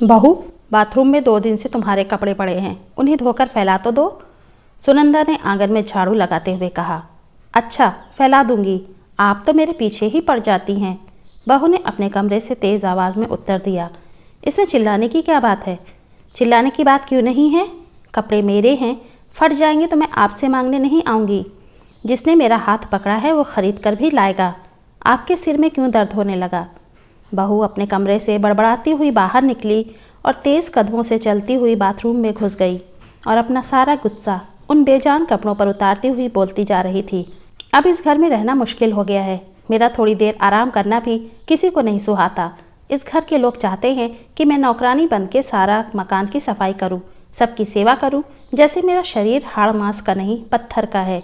बहू, बाथरूम में 2 दिन से तुम्हारे कपड़े पड़े हैं, उन्हें धोकर फैला तो दो। सुनंदा ने आंगन में झाड़ू लगाते हुए कहा। अच्छा, फैला दूंगी, आप तो मेरे पीछे ही पड़ जाती हैं। बहू ने अपने कमरे से तेज़ आवाज़ में उत्तर दिया। इसमें चिल्लाने की क्या बात है? चिल्लाने की बात क्यों नहीं है? कपड़े मेरे हैं, फट जाएंगे तो मैं आपसे मांगने नहीं आऊँगी। जिसने मेरा हाथ पकड़ा है वो खरीद कर भी लाएगा। आपके सिर में क्यों दर्द होने लगा? बहू अपने कमरे से बड़बड़ाती हुई बाहर निकली और तेज़ कदमों से चलती हुई बाथरूम में घुस गई और अपना सारा गुस्सा उन बेजान कपड़ों पर उतारती हुई बोलती जा रही थी। अब इस घर में रहना मुश्किल हो गया है। मेरा थोड़ी देर आराम करना भी किसी को नहीं सुहाता। इस घर के लोग चाहते हैं कि मैं नौकरानी बन के सारा मकान की सफाई करूं, सबकी सेवा करूं, जैसे मेरा शरीर हाड़ मांस का नहीं पत्थर का है।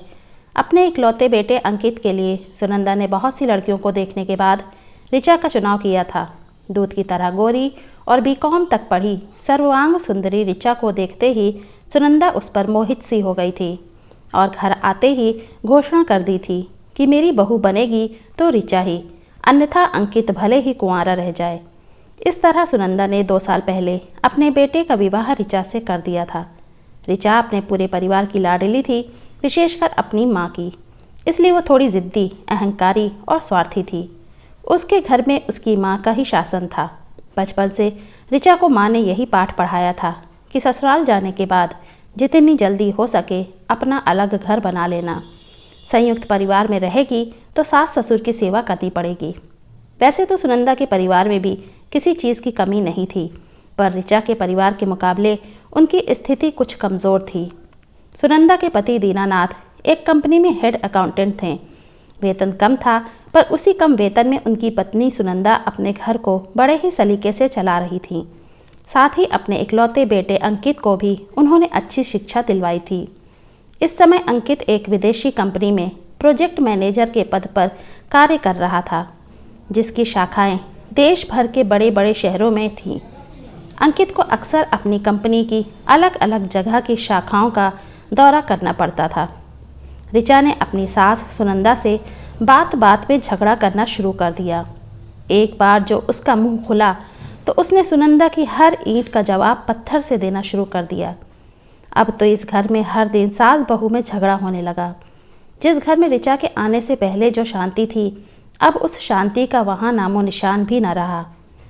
अपने इकलौते बेटे अंकित के लिए सुनंदा ने बहुत सी लड़कियों को देखने के बाद ऋचा का चुनाव किया था। दूध की तरह गोरी और बीकॉम तक पढ़ी सर्वांग सुंदरी ऋचा को देखते ही सुनंदा उस पर मोहित सी हो गई थी और घर आते ही घोषणा कर दी थी कि मेरी बहू बनेगी तो ऋचा ही, अन्यथा अंकित भले ही कुंवारा रह जाए। इस तरह सुनंदा ने 2 साल पहले अपने बेटे का विवाह ऋचा से कर दिया था। ऋचा अपने पूरे परिवार की लाडली थी, विशेषकर अपनी माँ की, इसलिए वो थोड़ी ज़िद्दी, अहंकारी और स्वार्थी थी। उसके घर में उसकी माँ का ही शासन था। बचपन से ऋचा को माँ ने यही पाठ पढ़ाया था कि ससुराल जाने के बाद जितनी जल्दी हो सके अपना अलग घर बना लेना। संयुक्त परिवार में रहेगी तो सास ससुर की सेवा करनी पड़ेगी। वैसे तो सुनंदा के परिवार में भी किसी चीज़ की कमी नहीं थी, पर ऋचा के परिवार के मुकाबले उनकी स्थिति कुछ कमज़ोर थी। सुनंदा के पति दीनानाथ एक कंपनी में हेड अकाउंटेंट थे। वेतन कम था, पर उसी कम वेतन में उनकी पत्नी सुनंदा अपने घर को बड़े ही सलीके से चला रही थी। साथ ही अपने इकलौते बेटे अंकित को भी उन्होंने अच्छी शिक्षा दिलवाई थी। इस समय अंकित एक विदेशी कंपनी में प्रोजेक्ट मैनेजर के पद पर कार्य कर रहा था, जिसकी शाखाएं देश भर के बड़े बड़े शहरों में थीं। अंकित को अक्सर अपनी कंपनी की अलग अलग जगह की शाखाओं का दौरा करना पड़ता था। ऋचा ने अपनी सास सुनंदा से बात बात में झगड़ा करना शुरू कर दिया। एक बार जो उसका मुंह खुला तो उसने सुनंदा की हर ईंट का जवाब पत्थर से देना शुरू कर दिया। अब तो इस घर में हर दिन सास बहू में झगड़ा होने लगा। जिस घर में ऋचा के आने से पहले जो शांति थी, अब उस शांति का वहाँ नामो निशान भी न रहा।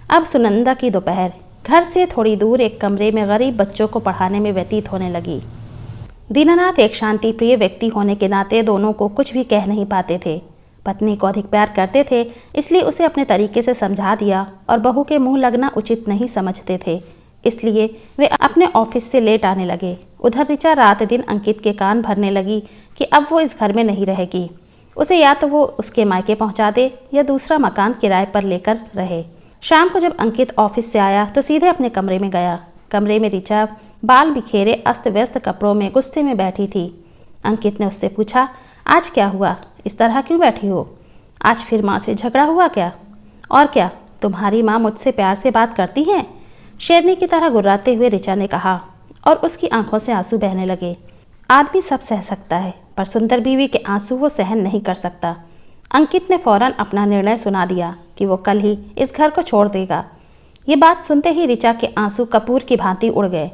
अब सुनंदा की दोपहर घर से थोड़ी दूर एक कमरे में गरीब बच्चों को पढ़ाने में व्यतीत होने लगी। दीनानाथ एक शांति प्रिय व्यक्ति होने के नाते दोनों को कुछ भी कह नहीं पाते थे। पत्नी को अधिक प्यार करते थे, इसलिए उसे अपने तरीके से समझा दिया, और बहू के मुंह लगना उचित नहीं समझते थे, इसलिए वे अपने ऑफिस से लेट आने लगे। उधर ऋचा रात दिन अंकित के कान भरने लगी कि अब वो इस घर में नहीं रहेगी। उसे या तो वो उसके मायके पहुंचा दे या दूसरा मकान किराए पर लेकर रहे। शाम को जब अंकित ऑफिस से आया तो सीधे अपने कमरे में गया। कमरे में ऋचा बाल बिखेरे अस्त व्यस्त कपड़ों में गुस्से में बैठी थी। अंकित ने उससे पूछा, आज क्या हुआ, इस तरह क्यों बैठी हो? आज फिर माँ से झगड़ा हुआ क्या? और क्या, तुम्हारी माँ मुझसे प्यार से बात करती हैं? शेरनी की तरह गुर्राते हुए ऋचा ने कहा, और उसकी आंखों से आंसू बहने लगे। आदमी सब सह सकता है, पर सुंदर बीवी के आंसू वो सहन नहीं कर सकता। अंकित ने फौरन अपना निर्णय सुना दिया कि वो कल ही इस घर को छोड़ देगा। ये बात सुनते ही ऋचा के आंसू कपूर की भांति उड़ गए।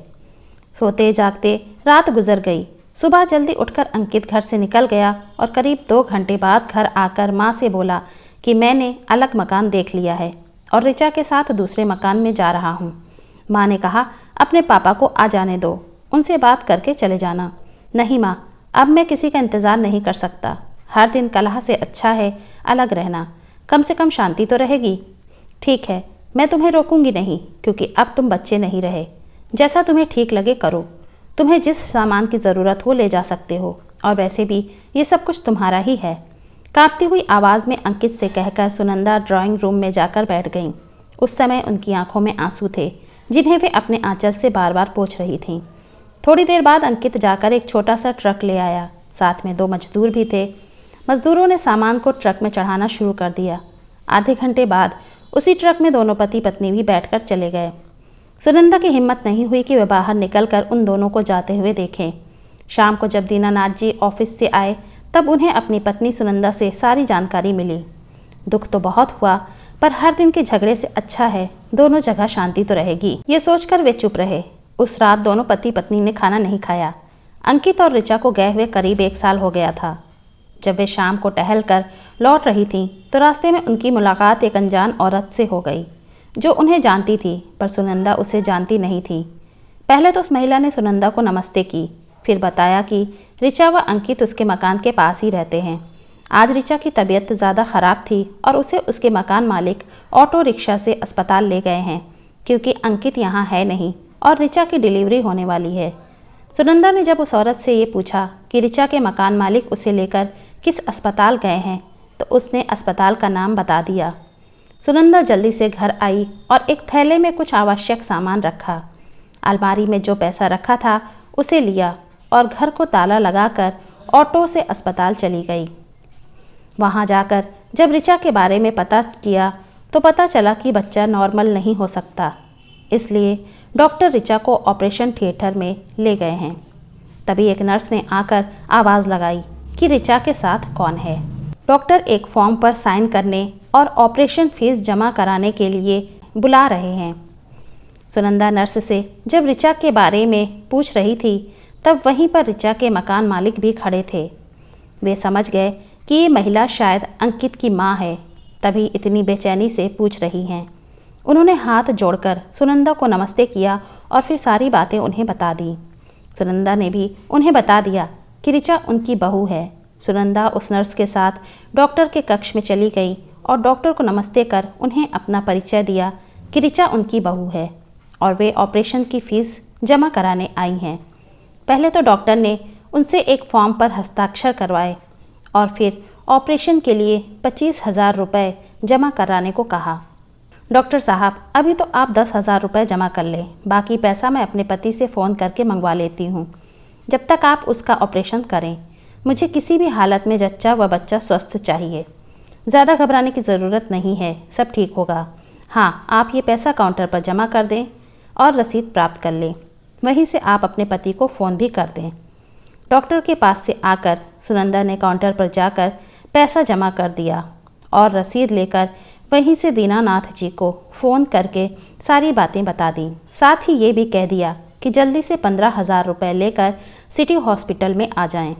सोते जागते रात गुजर गई। सुबह जल्दी उठकर अंकित घर से निकल गया और करीब 2 घंटे बाद घर आकर माँ से बोला कि मैंने अलग मकान देख लिया है और ऋचा के साथ दूसरे मकान में जा रहा हूँ। माँ ने कहा, अपने पापा को आ जाने दो, उनसे बात करके चले जाना। नहीं माँ, अब मैं किसी का इंतज़ार नहीं कर सकता। हर दिन कलह से अच्छा है अलग रहना, कम से कम शांति तो रहेगी। ठीक है, मैं तुम्हें रोकूंगी नहीं, क्योंकि अब तुम बच्चे नहीं रहे। जैसा तुम्हें ठीक लगे करो। तुम्हें जिस सामान की ज़रूरत हो ले जा सकते हो, और वैसे भी ये सब कुछ तुम्हारा ही है। कांपती हुई आवाज़ में अंकित से कहकर सुनंदा ड्राइंग रूम में जाकर बैठ गईं। उस समय उनकी आंखों में आंसू थे, जिन्हें वे अपने आंचल से बार बार पोंछ रही थीं। थोड़ी देर बाद अंकित जाकर एक छोटा सा ट्रक ले आया। साथ में 2 मजदूर भी थे। मजदूरों ने सामान को ट्रक में चढ़ाना शुरू कर दिया। आधे घंटे बाद उसी ट्रक में दोनों पति पत्नी भी बैठकर चले गए। सुनंदा की हिम्मत नहीं हुई कि वे बाहर निकलकर उन दोनों को जाते हुए देखें। शाम को जब दीनानाथ जी ऑफिस से आए तब उन्हें अपनी पत्नी सुनंदा से सारी जानकारी मिली। दुख तो बहुत हुआ, पर हर दिन के झगड़े से अच्छा है दोनों जगह शांति तो रहेगी। ये सोचकर वे चुप रहे। उस रात दोनों पति पत्नी ने खाना नहीं खाया। अंकित और ऋचा को गए हुए करीब 1 साल हो गया था। जब वे शाम को टहल कर लौट रही थीं तो रास्ते में उनकी मुलाकात एक अनजान औरत से हो गई जो उन्हें जानती थी, पर सुनंदा उसे जानती नहीं थी। पहले तो उस महिला ने सुनंदा को नमस्ते की, फिर बताया कि ऋचा व अंकित उसके मकान के पास ही रहते हैं। आज ऋचा की तबीयत ज़्यादा ख़राब थी और उसे उसके मकान मालिक ऑटो रिक्शा से अस्पताल ले गए हैं, क्योंकि अंकित यहाँ है नहीं और ऋचा की डिलीवरी होने वाली है। सुनंदा ने जब उस औरत से ये पूछा कि ऋचा के मकान मालिक उसे लेकर किस अस्पताल गए हैं, तो उसने अस्पताल का नाम बता दिया। सुनंदा जल्दी से घर आई और एक थैले में कुछ आवश्यक सामान रखा। अलमारी में जो पैसा रखा था उसे लिया और घर को ताला लगाकर ऑटो से अस्पताल चली गई। वहाँ जाकर जब ऋचा के बारे में पता किया तो पता चला कि बच्चा नॉर्मल नहीं हो सकता, इसलिए डॉक्टर ऋचा को ऑपरेशन थिएटर में ले गए हैं। तभी एक नर्स ने आकर आवाज़ लगाई कि ऋचा के साथ कौन है। डॉक्टर एक फॉर्म पर साइन करने और ऑपरेशन फीस जमा कराने के लिए बुला रहे हैं। सुनंदा नर्स से जब ऋचा के बारे में पूछ रही थी तब वहीं पर ऋचा के मकान मालिक भी खड़े थे। वे समझ गए कि ये महिला शायद अंकित की माँ है, तभी इतनी बेचैनी से पूछ रही हैं। उन्होंने हाथ जोड़कर सुनंदा को नमस्ते किया और फिर सारी बातें उन्हें बता दी। सुनंदा ने भी उन्हें बता दिया कि ऋचा उनकी बहू है। सुनंदा उस नर्स के साथ डॉक्टर के कक्ष में चली गई और डॉक्टर को नमस्ते कर उन्हें अपना परिचय दिया कि ऋचा उनकी बहू है और वे ऑपरेशन की फ़ीस जमा कराने आई हैं। पहले तो डॉक्टर ने उनसे एक फॉर्म पर हस्ताक्षर करवाए और फिर ऑपरेशन के लिए 25,000 रुपये जमा कराने को कहा। डॉक्टर साहब, अभी तो आप 10,000 रुपये जमा कर लें, बाकी पैसा मैं अपने पति से फ़ोन करके मंगवा लेती हूँ। जब तक आप उसका ऑपरेशन करें, मुझे किसी भी हालत में जच्चा व बच्चा स्वस्थ चाहिए। ज़्यादा घबराने की ज़रूरत नहीं है, सब ठीक होगा। हाँ, आप ये पैसा काउंटर पर जमा कर दें और रसीद प्राप्त कर लें। वहीं से आप अपने पति को फ़ोन भी कर दें। डॉक्टर के पास से आकर सुनंदा ने काउंटर पर जाकर पैसा जमा कर दिया और रसीद लेकर वहीं से दीनानाथ जी को फ़ोन करके सारी बातें बता दी। साथ ही ये भी कह दिया कि जल्दी से 15,000 रुपये लेकर सिटी हॉस्पिटल में आ जाएं।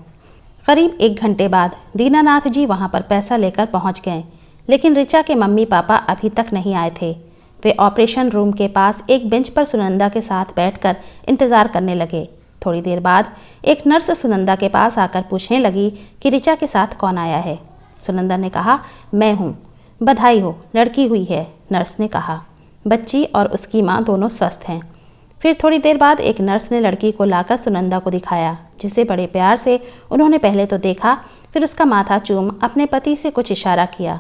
करीब 1 घंटे बाद दीनानाथ जी वहां पर पैसा लेकर पहुंच गए, लेकिन ऋचा के मम्मी पापा अभी तक नहीं आए थे। वे ऑपरेशन रूम के पास एक बेंच पर सुनंदा के साथ बैठकर इंतज़ार करने लगे। थोड़ी देर बाद एक नर्स सुनंदा के पास आकर पूछने लगी कि ऋचा के साथ कौन आया है। सुनंदा ने कहा, मैं हूँ। बधाई हो, लड़की हुई है, नर्स ने कहा। बच्ची और उसकी माँ दोनों स्वस्थ हैं। फिर थोड़ी देर बाद एक नर्स ने लड़की को लाकर सुनंदा को दिखाया, जिसे बड़े प्यार से उन्होंने पहले तो देखा, फिर उसका माथा चूम अपने पति से कुछ इशारा किया।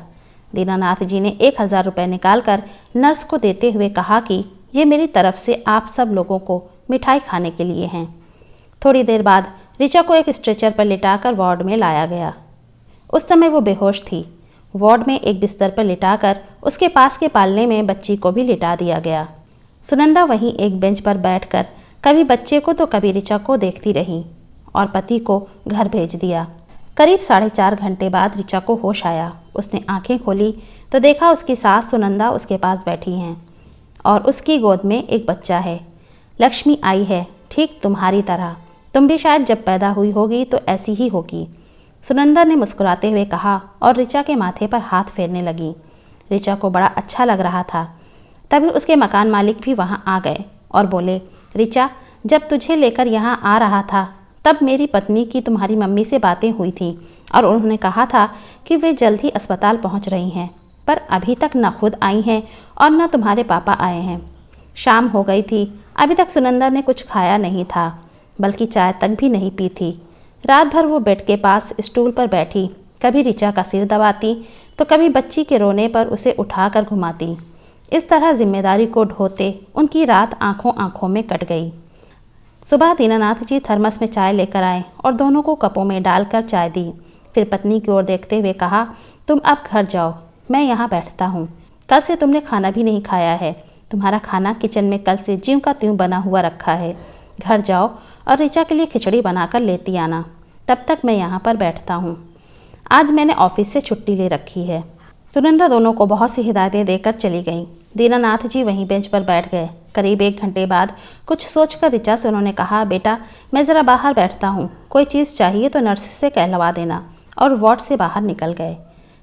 दीनानाथ जी ने 1,000 रुपये निकालकर नर्स को देते हुए कहा कि ये मेरी तरफ से आप सब लोगों को मिठाई खाने के लिए हैं। थोड़ी देर बाद ऋचा को एक स्ट्रेचर पर लिटाकर वार्ड में लाया गया। उस समय वो बेहोश थी। वार्ड में एक बिस्तर पर लिटाकर उसके पास के पालने में बच्ची को भी लिटा दिया गया। सुनंदा वहीं एक बेंच पर बैठकर कभी बच्चे को तो कभी ऋचा को देखती रही और पति को घर भेज दिया। करीब 4.5 घंटे बाद ऋचा को होश आया। उसने आंखें खोली तो देखा उसकी सास सुनंदा उसके पास बैठी हैं और उसकी गोद में एक बच्चा है। लक्ष्मी आई है, ठीक तुम्हारी तरह। तुम भी शायद जब पैदा हुई होगी तो ऐसी ही होगी, सुनंदा ने मुस्कुराते हुए कहा और ऋचा के माथे पर हाथ फेरने लगी। ऋचा को बड़ा अच्छा लग रहा था। तभी उसके मकान मालिक भी वहाँ आ गए और बोले, ऋचा, जब तुझे लेकर यहाँ आ रहा था तब मेरी पत्नी की तुम्हारी मम्मी से बातें हुई थी और उन्होंने कहा था कि वे जल्द ही अस्पताल पहुँच रही हैं, पर अभी तक न खुद आई हैं और न तुम्हारे पापा आए हैं। शाम हो गई थी, अभी तक सुनंदा ने कुछ खाया नहीं था, बल्कि चाय तक भी नहीं पी थी। रात भर वो बेड के पास स्टूल पर बैठी, कभी ऋचा का सिर दबाती तो कभी बच्ची के रोने पर उसे उठाकर घुमाती। इस तरह जिम्मेदारी को ढोते उनकी रात आंखों आंखों में कट गई। सुबह दीनानाथ जी थर्मस में चाय लेकर आए और दोनों को कपों में डालकर चाय दी। फिर पत्नी की ओर देखते हुए कहा, तुम अब घर जाओ, मैं यहाँ बैठता हूँ। कल से तुमने खाना भी नहीं खाया है। तुम्हारा खाना किचन में कल से ज्यों का त्यों बना हुआ रखा है। घर जाओ और ऋचा के लिए खिचड़ी बनाकर लेती आना, तब तक मैं यहाँ पर बैठता हूँ। आज मैंने ऑफिस से छुट्टी ले रखी है। सुनंदा दोनों को बहुत सी हिदायतें देकर चली गईं। दीनानाथ जी वहीं बेंच पर बैठ गए। करीब 1 घंटे बाद कुछ सोचकर ऋचा से उन्होंने कहा, बेटा मैं ज़रा बाहर बैठता हूँ, कोई चीज़ चाहिए तो नर्स से कहलवा देना, और वार्ड से बाहर निकल गए।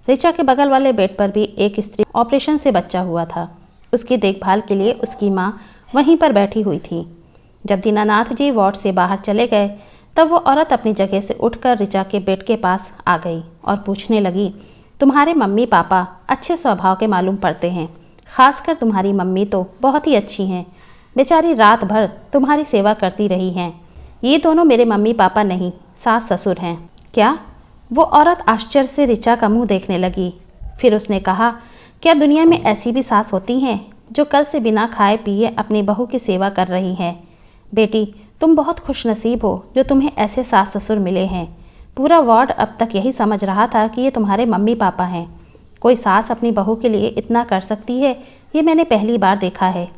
ऋचा के बगल वाले बेड पर भी एक स्त्री ऑपरेशन से बच्चा हुआ था। उसकी देखभाल के लिए उसकी माँ वहीं पर बैठी हुई थी। जब दीनानाथ जी वार्ड से बाहर चले गए तब वो औरत अपनी जगह से उठकर ऋचा के बेड के पास आ गई और पूछने लगी, तुम्हारे मम्मी पापा अच्छे स्वभाव के मालूम पड़ते हैं, खासकर तुम्हारी मम्मी तो बहुत ही अच्छी हैं, बेचारी रात भर तुम्हारी सेवा करती रही हैं। ये दोनों मेरे मम्मी पापा नहीं, सास ससुर हैं। क्या? वो औरत आश्चर्य से ऋचा का मुंह देखने लगी। फिर उसने कहा, क्या दुनिया में ऐसी भी सास होती हैं जो कल से बिना खाए पिए अपनी बहू की सेवा कर रही हैं? बेटी तुम बहुत खुशनसीब हो जो तुम्हें ऐसे सास ससुर मिले हैं। पूरा वार्ड अब तक यही समझ रहा था कि ये तुम्हारे मम्मी पापा हैं। कोई सास अपनी बहू के लिए इतना कर सकती है, ये मैंने पहली बार देखा है।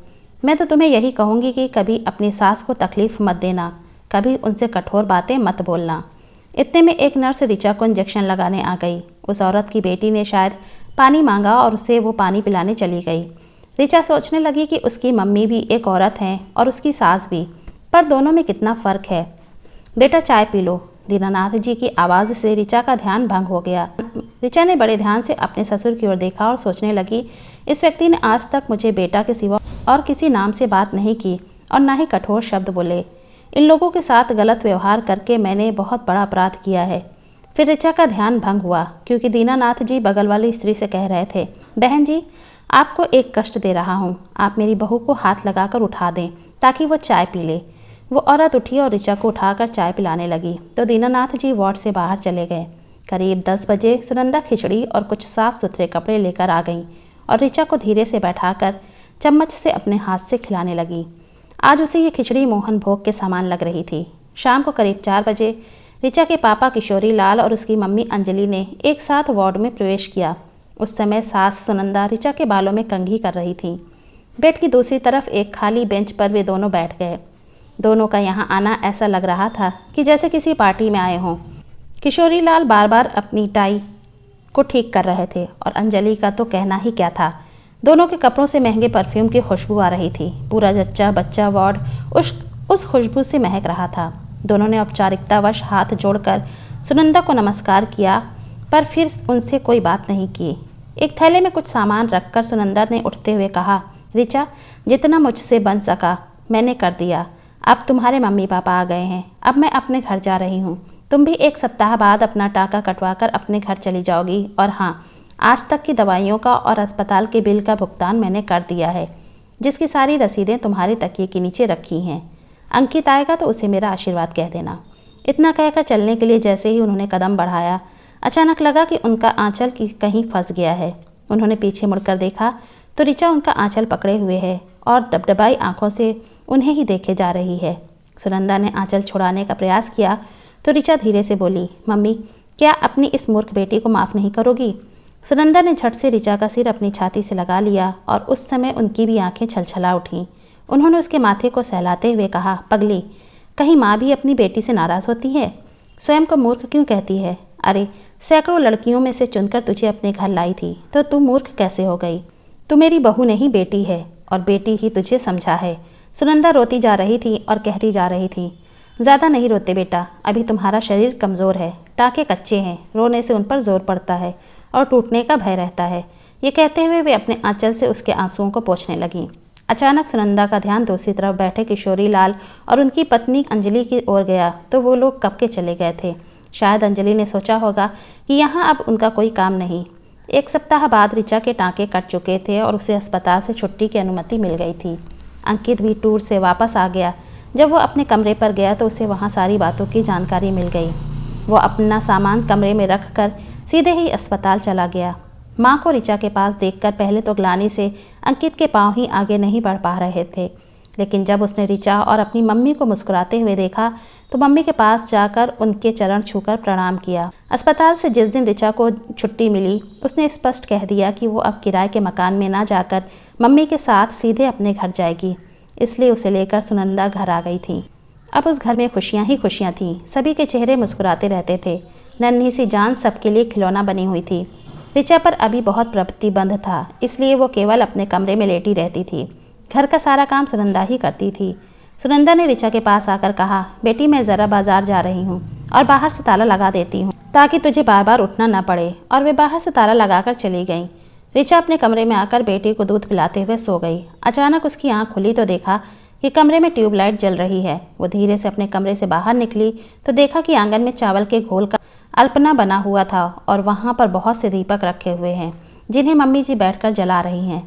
मैं तो तुम्हें यही कहूँगी कि कभी अपनी सास को तकलीफ़ मत देना, कभी उनसे कठोर बातें मत बोलना। इतने में एक नर्स ऋचा को इंजेक्शन लगाने आ गई। उस औरत की बेटी ने शायद पानी मांगा और उसे वो पानी पिलाने चली गई। ऋचा सोचने लगी कि उसकी मम्मी भी एक औरत हैं और उसकी सास भी, पर दोनों में कितना फ़र्क है। बेटा चाय पी लो। दीनानाथ जी की आवाज़ से ऋचा का ध्यान भंग हो गया। ऋचा ने बड़े ध्यान से अपने ससुर की ओर देखा और सोचने लगी, इस व्यक्ति ने आज तक मुझे बेटा के सिवा और किसी नाम से बात नहीं की और ना ही कठोर शब्द बोले। इन लोगों के साथ गलत व्यवहार करके मैंने बहुत बड़ा अपराध किया है। फिर ऋचा का ध्यान भंग हुआ क्योंकि दीनानाथ जी बगल वाली स्त्री से कह रहे थे, बहन जी आपको एक कष्ट दे रहा हूँ, आप मेरी बहू को हाथ लगाकर उठा दें ताकि वो चाय पी ले। वो औरत उठी और ऋचा को उठाकर चाय पिलाने लगी तो दीनानाथ जी वार्ड से बाहर चले गए। करीब 10 बजे सुनंदा खिचड़ी और कुछ साफ सुथरे कपड़े लेकर आ गई और ऋचा को धीरे से बैठाकर चम्मच से अपने हाथ से खिलाने लगी। आज उसे ये खिचड़ी मोहन भोग के समान लग रही थी। शाम को करीब 4 बजे ऋचा के पापा किशोरी लाल और उसकी मम्मी अंजलि ने एक साथ वार्ड में प्रवेश किया। उस समय सास सुनंदा ऋचा के बालों में कंघी कर रही थी। बेड की दूसरी तरफ एक खाली बेंच पर वे दोनों बैठ गए। दोनों का यहाँ आना ऐसा लग रहा था कि जैसे किसी पार्टी में आए हों। किशोरी लाल बार बार अपनी टाई को ठीक कर रहे थे और अंजलि का तो कहना ही क्या था। दोनों के कपड़ों से महंगे परफ्यूम की खुशबू आ रही थी। पूरा जच्चा बच्चा वार्ड उस खुशबू से महक रहा था। दोनों ने औपचारिकतावश हाथ जोड़कर सुनंदा को नमस्कार किया, पर फिर उनसे कोई बात नहीं की। एक थैले में कुछ सामान रखकर सुनंदा ने उठते हुए कहा, ऋचा जितना मुझसे बन सका मैंने कर दिया। अब तुम्हारे मम्मी पापा आ गए हैं, अब मैं अपने घर जा रही हूँ। तुम भी 1 सप्ताह बाद अपना टाका कटवा कर अपने घर चली जाओगी। और हाँ, आज तक की दवाइयों का और अस्पताल के बिल का भुगतान मैंने कर दिया है, जिसकी सारी रसीदें तुम्हारे तकिए के नीचे रखी हैं। अंकित आएगा तो उसे मेरा आशीर्वाद कह देना। इतना कहकर चलने के लिए जैसे ही उन्होंने कदम बढ़ाया, अचानक लगा कि उनका आंचल कहीं फंस गया है। उन्होंने पीछे मुड़कर देखा तो ऋचा उनका आंचल पकड़े हुए है और डबडबाई आंखों से उन्हें ही देखे जा रही है। सुनंदा ने आंचल छुड़ाने का प्रयास किया तो ऋचा धीरे से बोली, मम्मी क्या अपनी इस मूर्ख बेटी को माफ़ नहीं करोगी? सुनंदा ने झट से ऋचा का सिर अपनी छाती से लगा लिया और उस समय उनकी भी आंखें छलछला उठीं। उन्होंने उसके माथे को सहलाते हुए कहा, पगली, कहीं माँ भी अपनी बेटी से नाराज़ होती है? स्वयं को मूर्ख क्यों कहती है? अरे सैकड़ों लड़कियों में से चुनकर तुझे अपने घर लाई थी तो तू मूर्ख कैसे हो गई? तू मेरी बहू नहीं बेटी है और बेटी ही तुझे समझा है। सुनंदा रोती जा रही थी और कहती जा रही थी, ज़्यादा नहीं रोते बेटा, अभी तुम्हारा शरीर कमज़ोर है, टाँके कच्चे हैं, रोने से उन पर जोर पड़ता है और टूटने का भय रहता है। ये कहते हुए वे अपने आंचल से उसके आंसुओं को पोंछने लगीं। अचानक सुनंदा का ध्यान दूसरी तरफ बैठे किशोरी लाल और उनकी पत्नी अंजलि की ओर गया तो वो लोग कब के चले गए थे। शायद अंजलि ने सोचा होगा कि यहाँ अब उनका कोई काम नहीं। 1 सप्ताह बाद ऋचा के टाँके कट चुके थे और उसे अस्पताल से छुट्टी की अनुमति मिल गई थी। अंकित भी टूर से वापस आ गया। जब वो अपने कमरे पर गया तो उसे वहाँ सारी बातों की जानकारी मिल गई। वो अपना सामान कमरे में रख कर सीधे ही अस्पताल चला गया। माँ को ऋचा के पास देखकर पहले तो ग्लानि से अंकित के पाँव ही आगे नहीं बढ़ पा रहे थे, लेकिन जब उसने ऋचा और अपनी मम्मी को मुस्कुराते हुए देखा तो मम्मी के पास जाकर उनके चरण छूकर प्रणाम किया। अस्पताल से जिस दिन ऋचा को छुट्टी मिली उसने स्पष्ट कह दिया कि वो अब किराए के मकान में ना जाकर मम्मी के साथ सीधे अपने घर जाएगी, इसलिए उसे लेकर सुनंदा घर आ गई थी। अब उस घर में खुशियाँ ही खुशियाँ थीं। सभी के चेहरे मुस्कुराते रहते थे। नन्ही सी जान सबके लिए खिलौना बनी हुई थी। ऋचा पर अभी बहुत प्रतिबंध था, इसलिए वो केवल अपने कमरे में लेटी रहती थी। घर का सारा काम सुनंदा ही करती थी। सुनंदा ने ऋचा के पास आकर कहा, बेटी मैं ज़रा बाजार जा रही हूँ और बाहर से ताला लगा देती हूँ ताकि तुझे बार बार उठना न पड़े। और वे बाहर से ताला लगाकर चली गईं। ऋचा अपने कमरे में आकर बेटी को दूध पिलाते हुए सो गई। अचानक उसकी आंख खुली तो देखा कि कमरे में ट्यूबलाइट जल रही है। वो धीरे से अपने कमरे से बाहर निकली तो देखा कि आंगन में चावल के घोल का अल्पना बना हुआ था और वहाँ पर बहुत से दीपक रखे हुए हैं, जिन्हें मम्मी जी बैठकर जला रही हैं।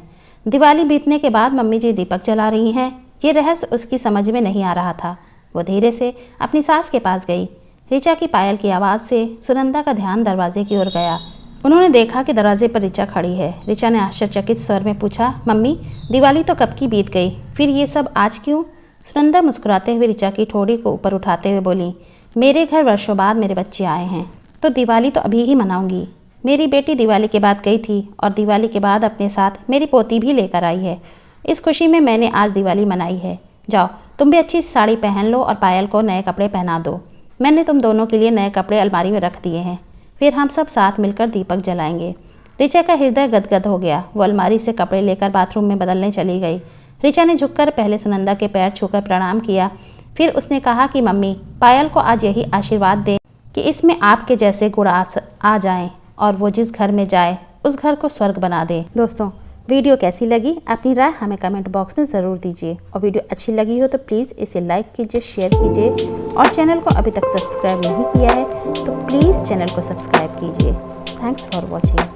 दिवाली बीतने के बाद मम्मी जी दीपक जला रही हैं, ये रहस्य उसकी समझ में नहीं आ रहा था। वो धीरे से अपनी सास के पास गई। ऋचा की पायल की आवाज़ से सुनंदा का ध्यान दरवाजे की ओर गया। उन्होंने देखा कि दरवाजे पर ऋचा खड़ी है। ऋचा ने आश्चर्यचकित स्वर में पूछा, मम्मी दिवाली तो कब की बीत गई, फिर ये सब आज क्यों? सुनंदा मुस्कुराते हुए ऋचा की ठोड़ी को ऊपर उठाते हुए बोली, मेरे घर वर्षों बाद मेरे बच्चे आए हैं तो दिवाली तो अभी ही मनाऊंगी। मेरी बेटी दिवाली के बाद गई थी और दिवाली के बाद अपने साथ मेरी पोती भी लेकर आई है। इस खुशी में मैंने आज दिवाली मनाई है। जाओ तुम भी अच्छी साड़ी पहन लो और पायल को नए कपड़े पहना दो। मैंने तुम दोनों के लिए नए कपड़े अलमारी में रख दिए हैं, फिर हम सब साथ मिलकर दीपक जलाएंगे। ऋचा का हृदय गदगद हो गया। वो अलमारी से कपड़े लेकर बाथरूम में बदलने चली गई। ऋचा ने झुककर पहले सुनंदा के पैर छूकर प्रणाम किया, फिर उसने कहा कि मम्मी पायल को आज यही आशीर्वाद दें कि इसमें आपके जैसे गुण आ जाएं और वो जिस घर में जाए उस घर को स्वर्ग बना दे। दोस्तों वीडियो कैसी लगी अपनी राय हमें कमेंट बॉक्स में ज़रूर दीजिए और वीडियो अच्छी लगी हो तो प्लीज़ इसे लाइक कीजिए, शेयर कीजिए और चैनल को अभी तक सब्सक्राइब नहीं किया है तो प्लीज़ चैनल को सब्सक्राइब कीजिए। Thanks for watching.